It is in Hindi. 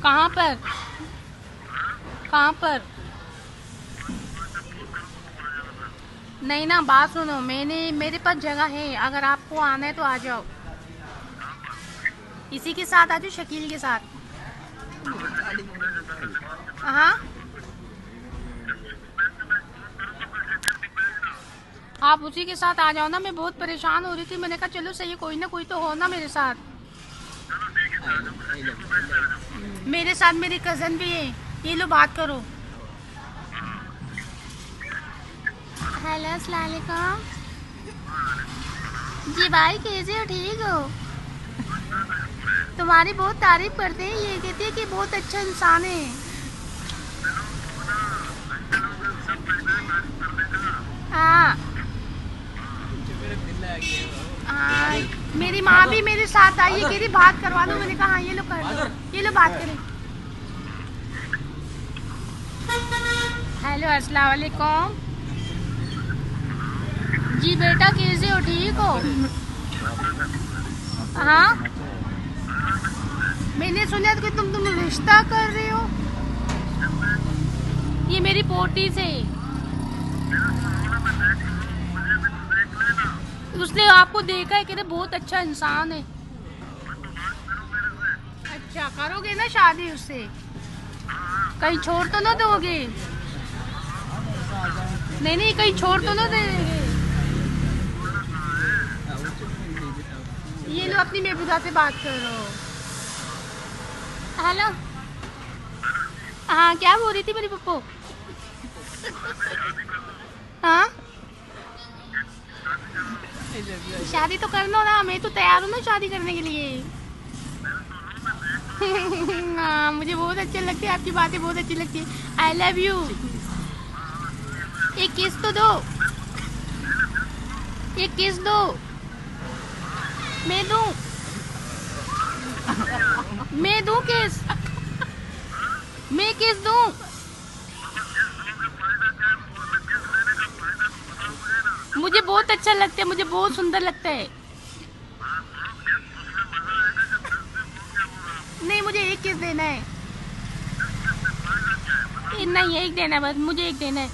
कहाँ पर? कहाँ पर? नहीं ना, बात सुनो, मेरे पास जगह है, अगर आपको आना है तो आ जाओ। इसी के साथ आ जाओ, शकील के साथ। हाँ, आप उसी के साथ आ जाओ ना। मैं बहुत परेशान हो रही थी, मैंने कहा चलो सही, कोई ना कोई तो हो ना मेरे साथ। मेरे साथ मेरी कज़न भी है। ये लो, बात करो। हेलो, अस्सलाम वालेकुम। जी भाई, कैसे हो? ठीक हो? तुम्हारी बहुत तारीफ करते हैं, ये कहते हैं कि बहुत अच्छा इंसान है। हाँ। हाँ, मेरी माँ भी मेरे साथ आई है, कह रही बात करवा दो। मैंने कहा हाँ, ये लो कर लो, ये लो बात करें। हेलो, अस्सलाम वालेकुम। जी बेटा, कैसे हो? ठीक हो? हाँ, मैंने सुना कि तुम रिश्ता कर रहे हो। ये मेरी पोती से। उसने आपको देखा है, कि बहुत अच्छा इंसान है। अच्छा, करोगे ना शादी उससे? कहीं छोड़ तो ना दोगे? नहीं नहीं, कहीं छोड़ तो ना देंगे? ये लो, अपनी महबूबा से बात करो। हेलो। हाँ, क्या बोल रही थी मेरी पप्पू? हाँ, शादी तो कर लो ना, मैं तो तैयार हूँ ना शादी करने के लिए। हाँ, मुझे बहुत अच्छे लगते हैं, आपकी बातें बहुत अच्छी लगती है। I love you. एक किस तो दो। एक किस दो। मैं दूं? मैं दूं किस? मैं किस दूं? मुझे बहुत अच्छा लगता है, मुझे बहुत सुंदर लगता है। नहीं, मुझे एक किस देना है। नहीं, एक देना है बस, मुझे एक देना है।